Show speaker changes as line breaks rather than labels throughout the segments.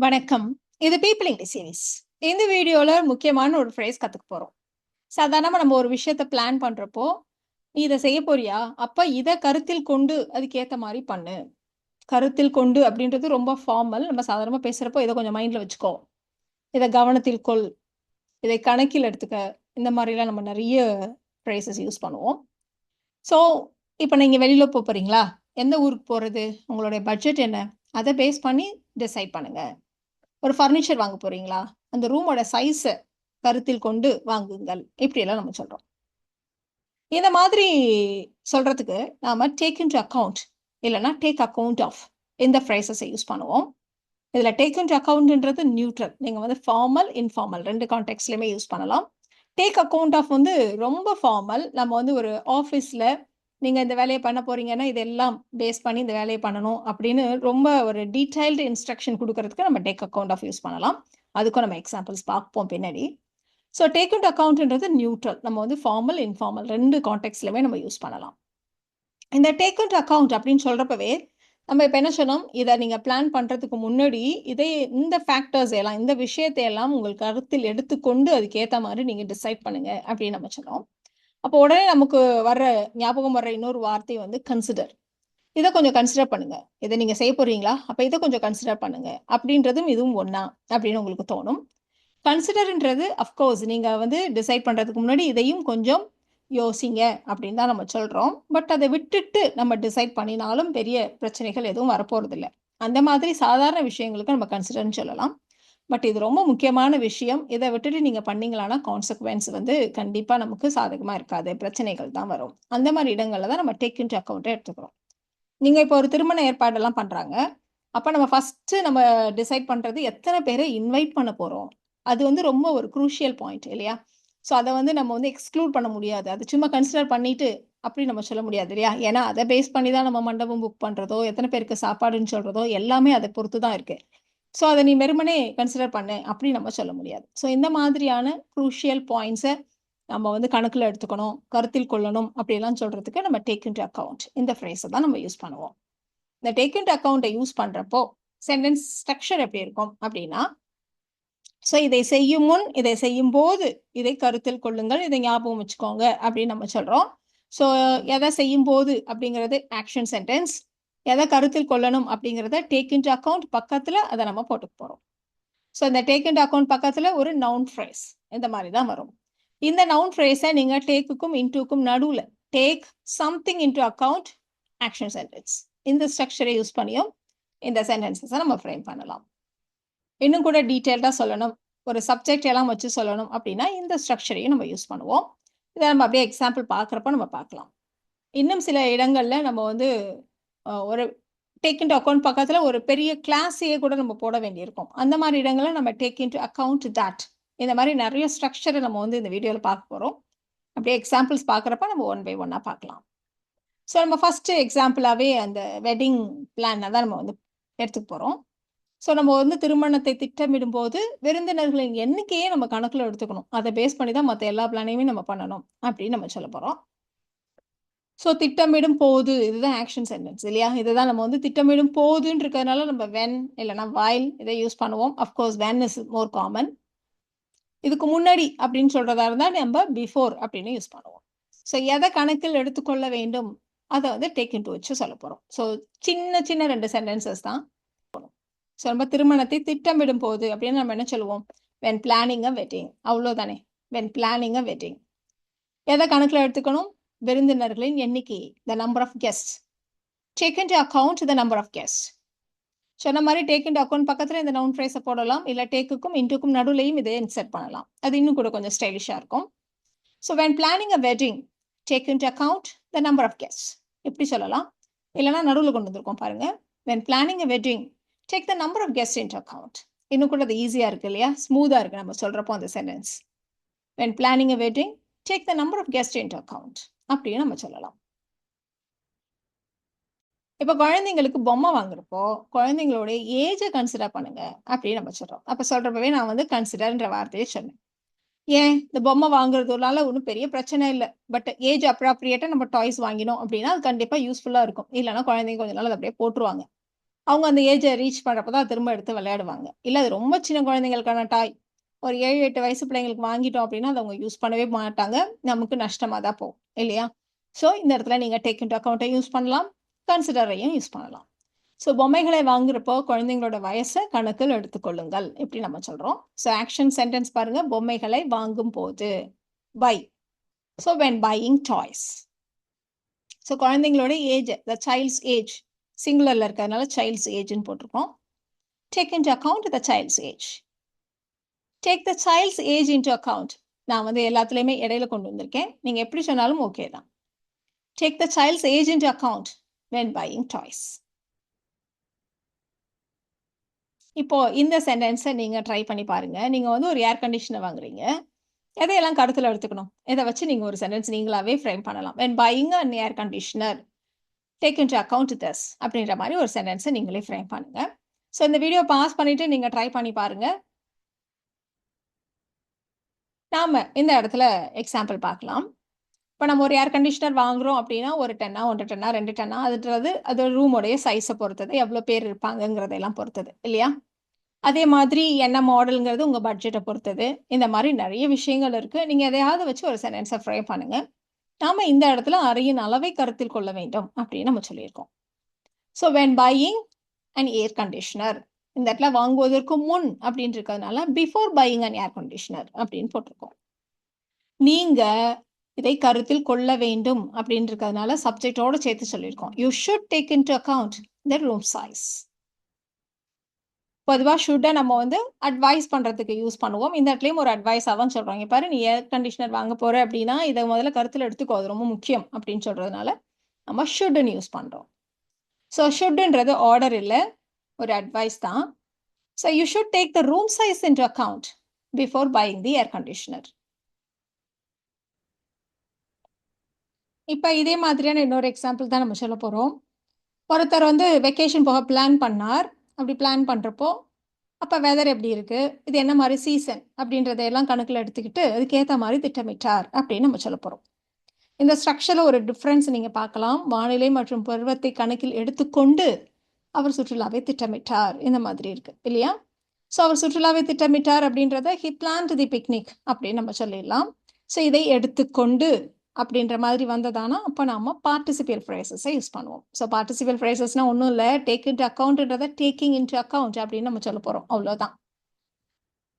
வணக்கம். இது people English series. இந்த வீடியோல முக்கியமான ஒரு ஃப்ரேஸ் கத்துக்க போறோம். சாதாரணமா நம்ம ஒரு விஷயத்த பிளான் பண்றப்போ, "நீ இத செய்ய போறியா? அப்ப இத கருத்தில் கொண்டு அதுக்கேத்த மாரி பண்ணு." கருத்தில் கொண்டு அப்படின்றது ரொம்ப ஃபார்மல். நம்ம சாதாரணமா பேசுறப்போ, "இத கொஞ்சம் மைண்ட்ல வச்சுக்கோ. இத கவனத்தில் கொள். இதை கணக்கில் எடுத்துக்க." இந்த மாரிலாம் நம்ம நெறைய ஃப்ரேஸஸ் யூஸ் பண்ணுவோம். ஸோ, இப்ப நீங்க வெளியில போறீங்களா? எந்த ஊருக்கு போறது? உங்களுடைய பட்ஜெட் என்ன? அத பேஸ் பண்ணி டிசைட் பண்ணுங்க. ஒரு ஃபர்னிச்சர் வாங்க போறீங்களா? அந்த ரூமோட சைஸ கருத்தில் கொண்டு வாங்குங்கள். இப்படியெல்லாம் நம்ம சொல்றோம். இந்த மாதிரி சொல்றதுக்கு நாம டேக் இன்டூ அக்கவுண்ட் இல்லன்னா டேக் அக்கவுண்ட் ஆஃப் இந்த ஃப்ரேஸஸ யூஸ் பண்ணுவோம். இதுல டேக் இன்டூ அக்கவுண்ட்ன்றது நியூட்ரல். நீங்க வந்து ஃபார்மல், இன்ஃபார்மல் 2 கான்டெக்ஸ்ட்லயுமே யூஸ் பண்ணலாம். டேக் அக்கவுண்ட் ஆஃப் வந்து ரொம்ப ஃபார்மல். நம்ம வந்து ஒரு ஆஃபீஸ்ல நீங்க இந்த வேலைய பண்ண போறீங்கன்னா, இதெல்லாம் பேஸ் பண்ணி இந்த வேலைய பண்ணணும் அப்படின்னு ரொம்ப ஒரு டீட்டெயில்டு இன்ஸ்ட்ரக்ஷன் குடுக்கறதுக்கு நம்ம டேக் அக்கவுண்ட் ஆஃப் யூஸ் பண்ணலாம். அதுக்கும் நம்ம எக்ஸாம்பிள்ஸ் பார்ப்போம் பின்னாடி. ஸோ டேக் இன்டூ அக்கவுண்ட்ன்றது நியூட்ரல். நம்ம வந்து ஃபார்மல், இன்ஃபார்மல் 2 கான்டெக்ஸ்ட்லயுமே நம்ம யூஸ் பண்ணலாம். இந்த டேக் இன்டூ அக்கவுண்ட் அப்படின்னு சொல்றப்பவே, நம்ம இப்ப என்ன சொன்னோம், இத நீங்க பிளான் பண்றதுக்கு முன்னாடி, இந்த ஃபேக்டர்ஸ் எல்லாம், இந்த விஷயத்தை எல்லாம் உங்கள் கருத்தில் எடுத்துக்கொண்டு அதுக்கேத்த மாரி நீங்க டிசைட் பண்ணுங்க அப்படின்னு நம்ம சொன்னோம். அப்போ உடனே நமக்கு வர்ற ஞாபகம் வர்ற இன்னொரு வார்த்தை வந்து கன்சிடர். இத கொஞ்சம் கன்சிடர் பண்ணுங்க. இத நீங்க செய்ய போறீங்களா? அப்ப இத கொஞ்சம் கன்சிடர் பண்ணுங்க. அப்படின்றதும் இதுவும் ஒண்ணா? அப்படின்னு உங்களுக்கு தோணும். கன்சிடர்ன்றது அஃப்கோர்ஸ் நீங்க வந்து டிசைட் பண்றதுக்கு முன்னாடி இதையும் கொஞ்சம் யோசிங்க அப்படின்னு தான் நம்ம சொல்றோம். பட் அத விட்டுட்டு நம்ம டிசைட் பண்ணினாலும் பெரிய பிரச்சனைகள் எதுவும் வரப்போறதில்ல. அந்த மாதிரி சாதாரண விஷயங்களுக்கு நம்ம கன்சிடர்ன்னு சொல்லலாம். பட் இது ரொம்ப முக்கியமான விஷயம். இத விட்டுட்டு நீங்க பண்ணீங்களான்னா, கான்சிக்வென்ஸ் வந்து கண்டிப்பா நமக்கு சாதகமா இருக்காது. பிரச்சனைகள் தான் வரும். அந்த மாரி இடங்கள்ல தான் நம்ம டேக் இன்டூ அக்கவுண்ட்ட எடுத்துக்கிறோம். நீங்க இப்போ ஒரு திருமண ஏற்பாடெல்லாம் பண்றாங்க. அப்ப நம்ம ஃபர்ஸ்ட்டு நம்ம டிசைட் பண்றது எத்தன பேர இன்வைட் பண்ண போறோம். அது வந்து ரொம்ப ஒரு க்ரூஷியல் பாயிண்ட் இல்லையா? ஸோ அத வந்து நம்ம வந்து எக்ஸ்க்ளூட் பண்ண முடியாது. அது சும்மா கன்சிடர் பண்ணிட்டு அப்படி நம்ம சொல்ல முடியாது இல்லையா? ஏன்னா அத பேஸ் பண்ணி தான் நம்ம மண்டபம் புக் பண்றதோ, எத்தன பேருக்கு சாப்பாடுன்னு சொல்றதோ எல்லாமே அத பொறுத்து தான் இருக்கு. ஸோ அத நீ வெறுமனே கன்சிடர் பண்ணு அப்படி நம்ம சொல்ல முடியாது. ஸோ இந்த மாதிரியான க்ரூஷியல் பாயிண்ட்ஸ நம்ம வந்து கணக்குல எடுத்துக்கணும், கருத்தில் கொள்ளணும் அப்படிலாம் சொல்றதுக்கு நம்ம டேக் இன்டூ அக்கவுண்ட் இந்த ஃப்ரேஸ தான் நம்ம யூஸ் பண்ணுவோம். இந்த டேக் இன்டூ அக்கவுண்ட்ட யூஸ் பண்றப்போ, சென்டென்ஸ் ஸ்ட்ரக்சர் எப்படி இருக்கும் அப்படின்னா, ஸோ இதை செய்யும் முன், இதை செய்யும்போது, இதை கருத்தில் கொள்ளுங்கள், இதை ஞாபகம் வச்சுக்கோங்க அப்படின்னு நம்ம சொல்றோம். ஸோ எத செய்யும்போது அப்படிங்கிறது ஆக்ஷன் சென்டென்ஸ். எத கருத்தில் கொள்ளணும் அப்படிங்கிறத டேக் இன்டூ அக்கவுண்ட் பக்கத்துல அத நம்ம போட்டுக்க போறோம். ஸோ இந்த டேக் இன்டூ அக்கவுண்ட் பக்கத்துல ஒரு நவுன் ஃப்ரேஸ் இந்த மாரி தான் வரும். இந்த நவுன் ஃப்ரேஸ நீங்க டேக்குக்கும், இன்டூக்கும் நடுவுல take something into account action sentence இந்த ஸ்ட்ரக்சரை யூஸ் பண்ணியும் இந்த சென்டென்சஸ நம்ம ஃப்ரேம் பண்ணலாம். இன்னும் கூட டீட்டெயில்டா சொல்லணும், ஒரு சப்ஜெக்ட் எல்லாம் வச்சு சொல்லணும் அப்படின்னா, இந்த ஸ்ட்ரக்சரையும் நம்ம யூஸ் பண்ணுவோம். இத நம்ம அப்படியே எக்ஸாம்பிள் பார்க்குறப்ப நம்ம பார்க்கலாம். இன்னும் சில இடங்கள்ல நம்ம வந்து ஒரு டேக் இன்டூ அக்கவுண்ட் பக்கத்துல ஒரு பெரிய கிளாஸையே கூட நம்ம போட வேண்டியிருக்கும். அந்த மாரி இடங்கள்ல நம்ம டேக் இன்டூ அக்கவுண்ட் தட் இந்த மாரி நெறைய ஸ்ட்ரக்சர நம்ம வந்து இந்த வீடியோல பார்க்க போறோம். அப்படியே எக்ஸாம்பிள்ஸ் பார்க்குறப்ப நம்ம ஒன் பை ஒன்னா பார்க்கலாம். ஸோ நம்ம ஃபர்ஸ்ட் எக்ஸாம்பிளாவே அந்த வெட்டிங் பிளான தான் நம்ம வந்து எடுத்துக்க போறோம். ஸோ நம்ம வந்து திருமணத்தை திட்டமிடும்போது, விருந்தினர்களின் எண்ணிக்கையே நம்ம கணக்குல எடுத்துக்கணும். அத பேஸ் பண்ணி தான் மத்த எல்லா பிளானையுமே நம்ம பண்ணணும். அப்படின்னு நம்ம சொல்லப் போறோம். ஸோ திட்டமிடும் போது இதுதான் ஆக்ஷன் சென்டென்ஸ் இல்லையா? இதுதான் நம்ம வந்து திட்டமிடும் போதுன்னு இருக்கிறதுனால நம்ம வென் இல்லன்னா வைல் இத யூஸ் பண்ணுவோம். Of course when is more common. இதுக்கு முன்னாடி அப்படின்னு சொல்றதா இருந்தா நம்ம பிஃபோர் அப்படின்னு யூஸ் பண்ணுவோம். ஸோ எத கணக்கில் எடுத்துக்கொள்ள வேண்டும்? அத வந்து டேக் இன்டூ வச்சு சொல்லப் போறோம். ஸோ சின்ன சின்ன 2 சென்டென்சஸ் தான். ஸோ நம்ம திருமணத்தை திட்டமிடும் போது அப்படின்னு நம்ம என்ன சொல்லுவோம்? வென் பிளானிங் அ வெட்டிங் அவ்வளோதானே. When planning a wedding. எத கணக்குல எடுத்துக்கணும்? விருந்தினர்களின் எண்ணிக்கை. The number of guests. Take into account the number of guests. சொன்ன மாரி டேக் இன்டூ அக்கவுண்ட் பக்கத்துல இந்த நவுன் ஃப்ரேஸ போடலாம். இல்ல டேக்குக்கும், இன்டூக்கும் நடுவுலயும் இத இன்சர்ட் பண்ணலாம். அது இன்னும் கூட கொஞ்சம் ஸ்டைலிஷா இருக்கும். So when planning a wedding, take into account the number of guests. இப்படி சொல்லலாம். இல்லன்னா நடுவுல கொண்டு வந்திருக்கோம் பாருங்க. When planning a wedding, take the number of guests into account. இன்னும் கூட அது ஈஸியா இருக்கு இல்லையா? ஸ்மூத்தா இருக்கு நம்ம சொல்றப்போ அந்த sentence. When planning a wedding, take the number of guests into account. அப்படின்னு நம்ம சொல்லலாம். இப்ப குழந்தைங்களுக்கு பொம்மை வாங்குறப்போ, குழந்தைங்களோட ஏஜ கன்சிடர் பண்ணுங்க அப்படின்னு நம்ம சொல்றோம். அப்ப சொல்றப்பவே நான் வந்து கன்சிடர்ன்ற வார்த்தைய சொன்னேன். ஏன்? இந்த பொம்மை வாங்குறதுனால ஒண்ணும் பெரிய பிரச்சனை இல்ல. பட் ஏஜ் அப்ராப்ரியேட்டா நம்ம டாய்ஸ் வாங்கினோம் அப்படின்னா, அது கண்டிப்பா யூஸ்ஃபுல்லா இருக்கும். இல்லன்னா குழந்தைங்க கொஞ்ச நாள் அத அப்படியே போட்டுருவாங்க. அவங்க அந்த ஏஜை ரீச் பண்ணுறப்ப தான் திரும்ப எடுத்து விளையாடுவாங்க. இல்லை அது ரொம்ப சின்ன குழந்தைங்களுக்கான டாய் ஒரு 7-8 வயசு பிள்ளைங்களுக்கு வாங்கிட்டோம் அப்படின்னா அதை அவங்க யூஸ் பண்ணவே மாட்டாங்க. நமக்கு நஷ்டமாக தான் போகும் இல்லையா? ஸோ இந்த இடத்துல நீங்கள் டேக் இன்டு அக்கௌண்ட்டை யூஸ் பண்ணலாம், கன்சிடரையும் யூஸ் பண்ணலாம். ஸோ பொம்மைகளை வாங்குறப்போ குழந்தைங்களோட வயசை கணக்கில் எடுத்துக்கொள்ளுங்கள் இப்படி நம்ம சொல்கிறோம். ஸோ ஆக்ஷன் சென்டென்ஸ் பாருங்கள், பொம்மைகளை வாங்கும் போது பை. So when buying toys. So குழந்தைங்களோட ஏஜ், த சைல்ட்ஸ் ஏஜ் சிங்குலரில் இருக்கிறதுனால சைல்ட்ஸ் ஏஜ்னு போட்டிருக்கோம். Take into account the child's age. Take the child's age into account. நான் வந்து எல்லாத்துலேயுமே இடையில கொண்டு வந்திருக்கேன். நீங்கள் எப்படி சொன்னாலும் ஓகே தான். Take the child's age into account when buying toys. இப்போ இந்த சென்டென்ஸை நீங்கள் ட்ரை பண்ணி பாருங்க. நீங்கள் வந்து ஒரு ஏர் கண்டிஷனர் வாங்குறீங்க. எதையெல்லாம் கருத்தில் எடுத்துக்கணும், இதை வச்சு நீங்கள் ஒரு சென்டென்ஸ் நீங்களாவே ஃப்ரேம் பண்ணலாம். When buying an air conditioner take into account this அப்படின்ற மாதிரி ஒரு சென்டென்ஸை நீங்களே ஃப்ரேம் பண்ணுங்க. ஸோ இந்த வீடியோ பாஸ் பண்ணிட்டு நீங்கள் ட்ரை பண்ணி பாருங்க. நாம இந்த இடத்துல எக்ஸாம்பிள் பார்க்கலாம். இப்போ நம்ம ஒரு ஏர் கண்டிஷனர் வாங்குறோம் அப்படின்னா ஒரு 10 1 10 2 10 அதுன்றது அது ரூமோடைய சைஸை பொறுத்தது, எவ்வளோ பேர் இருப்பாங்கங்கிறதெல்லாம் பொறுத்தது இல்லையா? அதே மாதிரி என்ன மாடலுங்கிறது உங்கள் பட்ஜெட்டை பொறுத்தது. இந்த மாதிரி நிறைய விஷயங்கள் இருக்குது. நீங்கள் எதையாவது வச்சு ஒரு சென்டென்ஸை ஃப்ரேம் பண்ணுங்க. நாம இந்த இடத்துல அறையின் அளவை கருத்தில் கொள்ள வேண்டும் அப்படின்னு நம்ம சொல்லியிருக்கோம். So when buying and air conditioner, இந்த இடத்துல வாங்குவதற்கு முன் அப்படின்னு இருக்கிறதுனால before buying and air conditioner அப்படின்னு போட்டிருக்கோம். நீங்க இதை கருத்தில் கொள்ள வேண்டும் அப்படின்னு இருக்கிறதுனால சப்ஜெக்டோட சேர்த்து சொல்லியிருக்கோம். You should take into account the room size. பொதுவாக ஷுட்டை நம்ம வந்து அட்வைஸ் பண்ணுறதுக்கு யூஸ் பண்ணுவோம். இந்த இடத்துலையும் ஒரு அட்வைஸாக தான் சொல்கிறாங்க. பாரு, நீ ஏர் கண்டிஷனர் வாங்க போகிற அப்படின்னா இதை முதல்ல கருத்தில் எடுத்துக்கோ, அது ரொம்ப முக்கியம் அப்படின்னு சொல்கிறதுனால நம்ம ஷுட்டுன்னு யூஸ் பண்ணுறோம். ஸோ ஷுட்டுன்றது ஆர்டர் இல்லை, ஒரு அட்வைஸ் தான். So you should take the room size into account before buying the air conditioner. இப்போ இதே மாதிரியான இன்னொரு எக்ஸாம்பிள் தான் நம்ம சொல்ல போகிறோம். ஒருத்தர் வந்து வெக்கேஷன் போக பிளான் பண்ணார். அப்படி பிளான் பண்ணுறப்போ அப்போ வெதர் எப்படி இருக்குது, இது என்ன மாதிரி சீசன் அப்படின்றதையெல்லாம் கணக்கில் எடுத்துக்கிட்டு அதுக்கேற்ற மாதிரி திட்டமிட்டார் அப்படின்னு நம்ம சொல்ல போகிறோம். இந்த ஸ்ட்ரக்சரில் ஒரு டிஃப்ரென்ஸ் நீங்கள் பார்க்கலாம். வானிலை மற்றும் பருவத்தை கணக்கில் எடுத்துக்கொண்டு அவர் சுற்றுலாவை திட்டமிட்டார் இந்த மாதிரி இருக்குது இல்லையா? ஸோ அவர் சுற்றுலாவை திட்டமிட்டார் அப்படின்றத ஹி பிளான்ட் தி பிக்னிக் அப்படின்னு நம்ம சொல்லிடலாம். ஸோ இதை எடுத்துக்கொண்டு அப்படின்ற மாதிரி வந்ததானா அப்போ நம்ம பார்ட்டிசிபியல் ஃப்ரேசஸை யூஸ் பண்ணுவோம். ஸோ பார்ட்டிசிபியல் ஃப்ரேசஸ்னால் ஒன்றும் இல்லை, டேக் இன்டு அக்கௌண்ட்ன்றதை டேக்கிங் இன்டு அக்கௌண்ட் அப்படின்னு நம்ம சொல்ல போகிறோம், அவ்வளோதான்.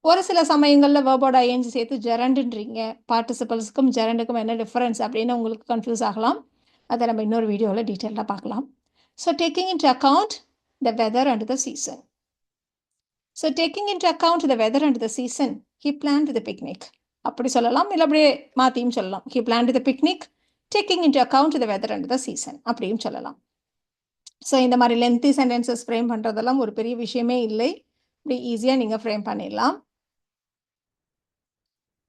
ஒரு சில சமயங்களில் வேர்போட ஐஎன்ஜி சேர்த்து ஜெரண்டுன்றீங்க. பார்ட்டிசிபல்ஸுக்கும் ஜெரண்டுக்கும் என்ன டிஃப்ரென்ஸ் அப்படின்னு உங்களுக்கு கன்ஃபியூஸ் ஆகலாம். அதை நம்ம இன்னொரு வீடியோவில் டீட்டெயிலாக பார்க்கலாம். So taking into account the weather and the season. So taking into account the weather and the season he planned the picnic அப்படி சொல்லலாம். இல்லை அப்படியே மாற்றியும் சொல்லலாம். He planned the picnic taking into account the weather and the season அப்படியும் சொல்லலாம். So இந்த மாதிரி லென்த்தி சென்டென்சஸ் ஃப்ரேம் பண்ணுறதெல்லாம் ஒரு பெரிய விஷயமே இல்லை. இப்படி ஈஸியாக நீங்கள் ஃப்ரேம் பண்ணிடலாம்.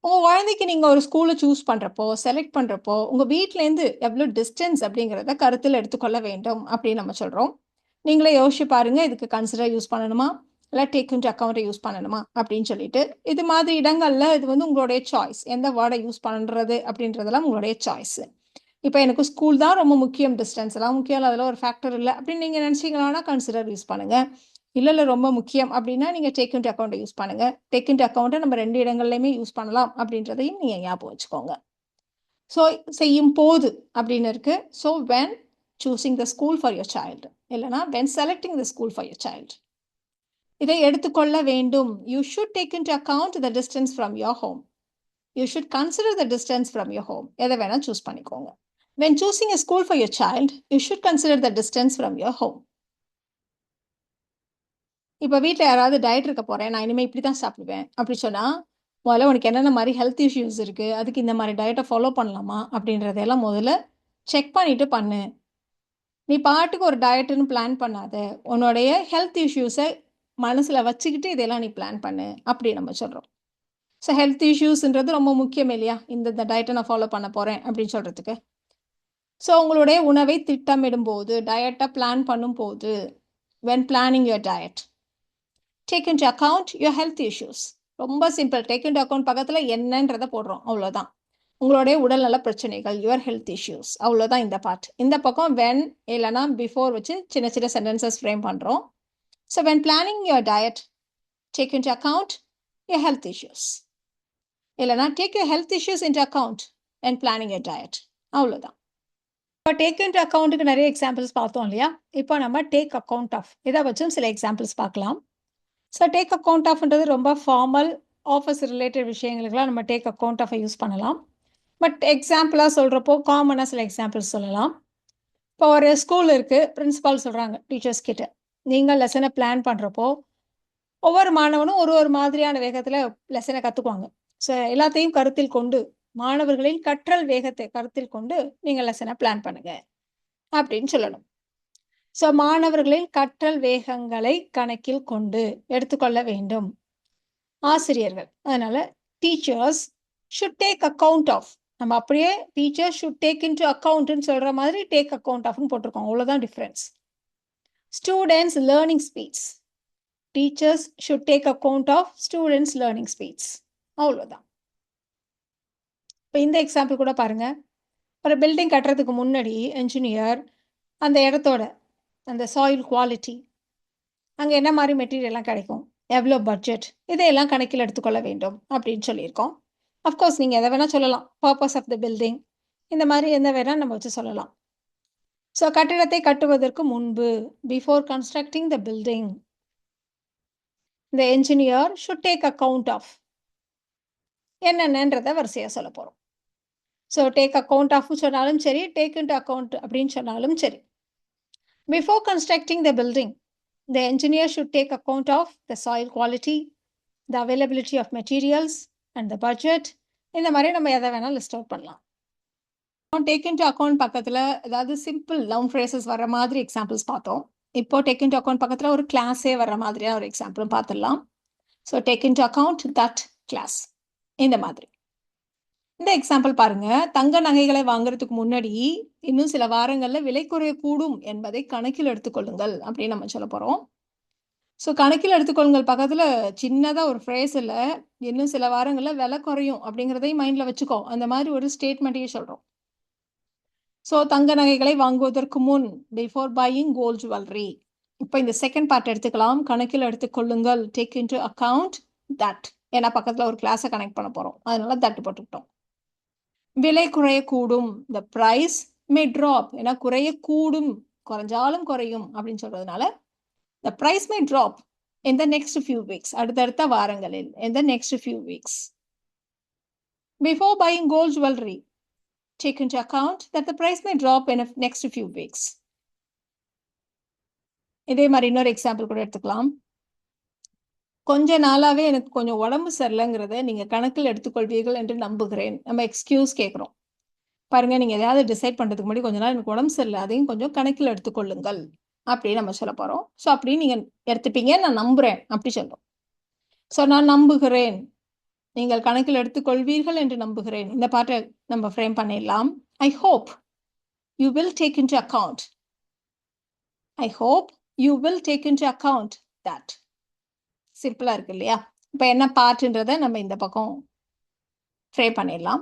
உங்கள் குழந்தைக்கு நீங்கள் ஒரு ஸ்கூலை சூஸ் பண்ணுறப்போ, செலக்ட் பண்ணுறப்போ உங்கள் வீட்டிலேருந்து எவ்வளோ டிஸ்டன்ஸ் அப்படிங்கிறத கருத்தில் எடுத்துக்கொள்ள வேண்டும் அப்படின்னு நம்ம சொல்கிறோம். நீங்களே யோசிச்சு பாருங்கள், இதுக்கு கன்சிடர் யூஸ் பண்ணணுமா இல்லை டேக் இன்டு அக்கௌண்ட்டை யூஸ் பண்ணணுமா அப்படின்னு சொல்லிட்டு. இது மாதிரி இடங்களில் இது வந்து உங்களுடைய சாய்ஸ், எந்த வேர்டை யூஸ் பண்ணுறது அப்படின்றதெல்லாம் உங்களுடைய சாய்ஸு. இப்போ எனக்கு ஸ்கூல் தான் ரொம்ப முக்கியம், டிஸ்டன்ஸ் எல்லாம் முக்கியம் இல்லை, அதில் ஒரு ஃபேக்டர் இல்லை அப்படின்னு நீங்கள் நினச்சிங்களான்னா கன்சிடர் யூஸ் பண்ணுங்கள். இல்லை ரொம்ப முக்கியம் அப்படின்னா நீங்கள் டேக் இன்டு அக்கௌண்ட்டை யூஸ் பண்ணுங்கள். டேக் இன்டு அக்கௌண்ட்டை நம்ம 2 இடங்கள்லையுமே யூஸ் பண்ணலாம் அப்படின்றதையும் நீங்கள் ஞாபகம் வச்சுக்கோங்க. ஸோ செய்யும் போது அப்படின்னு இருக்குது. So when choosing the school for your child, இல்லைனா when selecting the school for your child. இதை எடுத்துக்கொள்ள வேண்டும். You should take into account the distance from your home. You should consider the distance from your home. எதை வேணால் choose பண்ணிக்கோங்க. When choosing a school for your child, you should consider the distance from your home. இப்போ வீட்டில் யாராவது diet இருக்க போகிறேன், நான் இனிமேல் இப்படி தான் சாப்பிடுவேன் அப்படி சொன்னால், முதல்ல உனக்கு என்னென்ன மாதிரி ஹெல்த் இஷ்யூஸ் இருக்குது, அதுக்கு இந்த மாதிரி டயட்டை ஃபாலோ பண்ணலாமா அப்படின்றதெல்லாம் முதல்ல செக் பண்ணிவிட்டு பண்ணு. நீ பாட்டுக்கு ஒரு டயட்டுன்னு பிளான் பண்ணாத, உன்னுடைய ஹெல்த் இஷ்யூஸை மனசில் வச்சுக்கிட்டு இதெல்லாம் நீ பிளான் பண்ணு அப்படி நம்ம சொல்கிறோம். ஸோ ஹெல்த் இஷ்யூஸ்ன்றது ரொம்ப முக்கியம் இல்லையா, இந்த டயட்டை நான் ஃபாலோ பண்ண போகிறேன் அப்படின்னு சொல்கிறதுக்கு. ஸோ உங்களுடைய உணவை திட்டமிடும்போது, டயட்டை பிளான் பண்ணும்போது, when planning your diet, take into account your health issues. ரொம்ப சிம்பிள். டேக் இன்டு அக்கௌண்ட் பக்கத்தில் என்னன்றதை போடுறோம், அவ்வளோதான். உங்களுடைய உடல்நல பிரச்சனைகள், யுவர் ஹெல்த் இஷ்யூஸ், அவ்வளோதான் இந்த பார்ட். இந்த பக்கம் when இல்லைனா பிஃபோர் வச்சு சின்ன சின்ன சென்டென்சஸ் ஃப்ரேம் பண்ணுறோம். So when planning your diet, take into account your health issues. இல்லைனா take your health issues into account when planning your diet. அவ்வளோதான். இப்போ டேக் இன்டு அக்கௌண்ட்டுக்கு நிறைய எக்ஸாம்பிள்ஸ் பார்த்தோம் இல்லையா? இப்போ நம்ம டேக் அக்கௌண்ட் ஆஃப் இதை வச்சும் சில எக்ஸாம்பிள்ஸ் பார்க்கலாம். ஸோ டேக் அக்கௌண்ட் ஆஃப்ன்றது ரொம்ப ஃபார்மல் ஆஃபீஸ் ரிலேட்டட் விஷயங்களுக்குலாம் நம்ம டேக் அக்கௌண்ட் ஆஃபை யூஸ் பண்ணலாம். பட் எக்ஸாம்பிளாக சொல்கிறப்போ காமனாக சில எக்ஸாம்பிள்ஸ் சொல்லலாம். இப்போ ஒரு ஸ்கூல் இருக்குது, பிரின்ஸிபால் சொல்கிறாங்க டீச்சர்ஸ் கிட்ட, நீங்கள் லெசனை பிளான் பண்ணுறப்போ ஒவ்வொரு மாணவனும் ஒரு ஒரு மாதிரியான வேகத்தில் லெசனை கற்றுக்குவாங்க. ஸோ எல்லாத்தையும் கருத்தில் கொண்டு மாணவர்களின் கற்றல் வேகத்தை கருத்தில் கொண்டு நீங்கள் லெசனை பிளான் பண்ணுங்க அப்படின்னு சொல்லணும். ஸோ மாணவர்களின் கற்றல் வேகங்களை கணக்கில் கொண்டு எடுத்துக்கொள்ள வேண்டும் ஆசிரியர்கள். அதனால teachers should take account of, நம்ம அப்படியே டீச்சர்ஸ் ஷுட் டேக் இன்டு அக்கௌண்ட்னு சொல்ற மாதிரி டேக் அக்கௌண்ட் ஆஃப்னு போட்டிருக்கோம். அவ்வளோதான் difference. Students learning speeds, teachers should take account of students learning speeds. அவ்வளோதான். இப்போ இந்த எக்ஸாம்பிள் கூட பாருங்க. ஒரு பில்டிங் கட்டுறதுக்கு முன்னாடி என்ஜினியர் அந்த இடத்தோட அந்த சாயில் குவாலிட்டி, அங்கே என்ன மாதிரி மெட்டீரியல்லாம் கிடைக்கும், எவ்வளோ பட்ஜெட், இதையெல்லாம் கணக்கில் எடுத்துக்கொள்ள வேண்டும் அப்படின்னு சொல்லியிருக்கோம். அஃப்கோர்ஸ் நீங்கள் எதை வேணால் சொல்லலாம், பர்பஸ் ஆஃப் த பில்டிங், இந்த மாதிரி எந்த வேணால் நம்ம வச்சு சொல்லலாம். ஸோ கட்டிடத்தை கட்டுவதற்கு முன்பு, before constructing the building, the engineer should take account of என்னென்னன்றதை வரிசையாக சொல்ல போகிறோம். ஸோ டேக் அக்கௌண்ட் ஆஃப் சொன்னாலும் சரி, டேக் இன்டு அக்கௌண்ட் அப்படின்னு சொன்னாலும் சரி. Before constructing the building, the engineer should take account of the soil quality, the availability of materials and the budget. இந்த மாதிரி நம்ம எதை வேணால் லிஸ்ட் அவுட் பண்ணலாம். டேக் இன்டு அக்கௌண்ட் பக்கத்தில் அதாவது சிம்பிள் லவுன் ஃப்ரேசஸ் வர மாதிரி எக்ஸாம்பிள்ஸ் பார்த்தோம். இப்போ டேக் இன்டு அக்கௌண்ட் பக்கத்தில் ஒரு கிளாஸே வர மாதிரியான ஒரு எக்ஸாம்பிளும் பார்த்துடலாம். So take into account that class, இந்த மாதிரி. இந்த எக்ஸாம்பிள் பாருங்க. தங்க நகைகளை வாங்குறதுக்கு முன்னாடி இன்னும் சில வாரங்கள்ல விலை குறையக்கூடும் என்பதை கணக்கில் எடுத்துக்கொள்ளுங்கள் அப்படின்னு நம்ம சொல்ல போறோம். ஸோ கணக்கில் எடுத்துக்கொள்ளுங்கள் பக்கத்துல சின்னதா ஒரு ஃப்ரேஸ் இல்லை, இன்னும் சில வாரங்கள்ல விலை குறையும் அப்படிங்கிறதையும் மைண்ட்ல வச்சுக்கோ, அந்த மாதிரி ஒரு ஸ்டேட்மெண்ட்டையும் சொல்றோம். ஸோ தங்க நகைகளை வாங்குவதற்கு முன், பிஃபோர் பையிங் கோல்ட் ஜுவல்லரி. இப்போ இந்த செகண்ட் பார்ட் எடுத்துக்கலாம். கணக்கில் எடுத்துக்கொள்ளுங்கள், டேக் இன்டு அக்கவுண்ட் தட். ஏன்னா பக்கத்துல ஒரு கிளாஸை கனெக்ட் பண்ண போறோம், அதனால தட் போட்டுக்கிட்டோம். விலை குறையக்கூடும், the price may drop, ஏன்னா குறையக்கூடும், குறைஞ்சாலும் குறையும் அப்படின்னு சொல்றதுனால the price may drop in the next few weeks, அடுத்தடுத்த வாரங்களில், in the next few weeks. Before buying gold jewelry, take into account that the price may drop in the next few weeks. இதே மாதிரி இன்னொரு example கூட எடுத்துக்கலாம். கொஞ்ச நாளாவே எனக்கு கொஞ்சம் உடம்பு சரியில்லைங்கிறத நீங்க கணக்கில் எடுத்துக்கொள்வீர்கள் என்று நம்புகிறேன். நம்ம எக்ஸ்கியூஸ் கேட்குறோம். பாருங்க, நீங்க எதையாவது டிசைட் பண்றதுக்கு முன்னாடி கொஞ்ச நாள் எனக்கு உடம்பு சரியில்லை, அதையும் கொஞ்சம் கணக்கில் எடுத்துக்கொள்ளுங்கள் அப்படின்னு நம்ம சொல்ல போறோம். ஸோ அப்படி நீங்க எடுத்துப்பீங்க, நான் நம்புறேன் அப்படி சொல்றோம். ஸோ நான் நம்புகிறேன், நீங்கள் கணக்கில் எடுத்துக்கொள்வீர்கள் என்று நம்புகிறேன். இந்த பாட்டை நம்ம ஃப்ரேம் பண்ணிடலாம். I hope you will take into account, I hope you will take into account that. சிம்பிளா இருக்கு இல்லையா? இப்போ என்ன பார்ட்ன்றதை நம்ம இந்த பக்கம் ஃப்ரேம் பண்ணிடலாம்.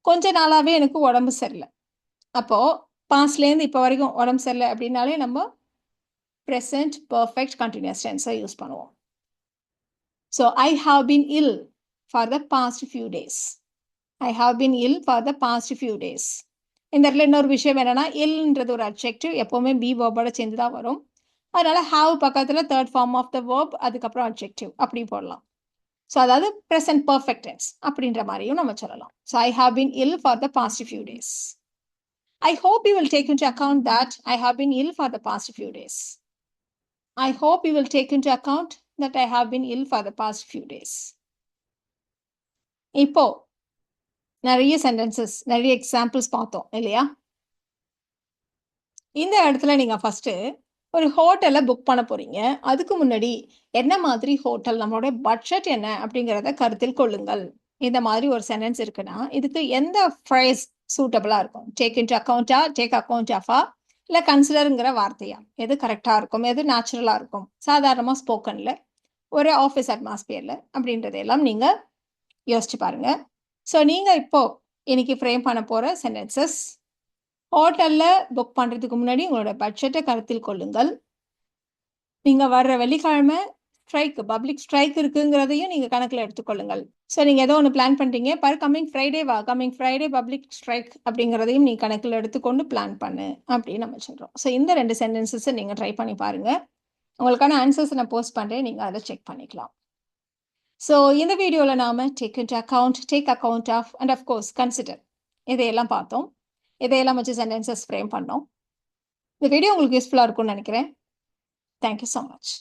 கொஞ்ச நாளாவே எனக்கு உடம்பு சரியில்லை, அப்போ பாஸ்ட்லேருந்து இப்போ வரைக்கும் உடம்பு சரியில்லை அப்படின்னாலே நம்ம ப்ரெசன்ட் பர்ஃபெக்ட் கண்டினியூஸ் டென்ஸை யூஸ் பண்ணுவோம். So I have been ill for the past few days, I have been ill for the past few days. இந்த இடத்துல இன்னொரு விஷயம் என்னன்னா, இல்ன்றது ஒரு அட்ஜெக்டிவ், எப்போவுமே பி வேர்போட சேர்ந்து தான் வரும். அதனால ஹாவ் பக்கத்தில் third form of the verb, அதுக்கப்புறம் அட்ஜெக்டிவ் அப்படி போடலாம். ஸோ அதாவது ப்ரெசன்ட் பர்ஃபெக்ட் டென்ஸ் அப்படின்ற மாதிரியும் நம்ம சொல்லலாம். So I have been ill for the past few days. I hope you will take into account that I have been ill for the past few days. I hope you will take into account that I have been ill for the past few days. இப்போ நிறைய sentences, நிறைய examples பார்த்தோம் இல்லையா? இந்த இடத்துல நீங்க first ஒரு ஹோட்டலை புக் பண்ண போறீங்க. அதுக்கு முன்னாடி என்ன மாதிரி ஹோட்டல், நம்மளுடைய பட்ஜெட் என்ன அப்படிங்கிறத கருத்தில் கொள்ளுங்கள். இந்த மாதிரி ஒரு சென்டென்ஸ் இருக்குன்னா இதுக்கு எந்த ஃப்ரேஸ் சூட்டபிளா இருக்கும்? டேக் இன்டு அக்கௌண்டா, டேக் அக்கௌண்ட் ஆஃபா, இல்லை கன்சிடருங்கிற வார்த்தையா? எது கரெக்டா இருக்கும், எது நேச்சுரலா இருக்கும், சாதாரணமா ஸ்போக்கன்ல, ஒரு ஆஃபீஸ் அட்மாஸ்பியர்ல அப்படின்றதையெல்லாம் நீங்க யோசிச்சு பாருங்க. ஸோ நீங்க இப்போ இன்னைக்கு ஃப்ரேம் பண்ண போற சென்டென்சஸ். ஹோட்டல்ல புக் பண்றதுக்கு முன்னாடி உங்களோட பட்ஜெட்டை கருத்தில் கொள்ளுங்கள். நீங்க வர்ற வெள்ளிக்கிழமை பப்ளிக் ஸ்ட்ரைக் இருக்குங்கிறதையும் நீங்க கணக்குல எடுத்துக்கொள்ளுங்கள். ஸோ நீங்க ஏதோ ஒன்று பிளான் பண்றீங்க. கமிங் ஃப்ரைடே பப்ளிக் ஸ்ட்ரைக் அப்படிங்கிறதையும் நீ கணக்கில் எடுத்துக்கொண்டு பிளான் பண்ணு அப்படின்னு நம்ம சொல்றோம். ஸோ இந்த 2 சென்டென்சஸை நீங்க ட்ரை பண்ணி பாருங்க. உங்களுக்கான ஆன்சர்ஸ் நான் போஸ்ட் பண்றேன். நீங்க அதை செக் பண்ணிக்கலாம். ஸோ இந்த வீடியோவில் நாம take account of and of course consider இதையெல்லாம் பார்த்தோம். இதையெல்லாம் வச்சு சென்டென்சஸ் ஃப்ரேம் பண்ணோம். இந்த வீடியோ உங்களுக்கு யூஸ்ஃபுல்லாக இருக்கும்னு நினைக்கிறேன். Thank you so much.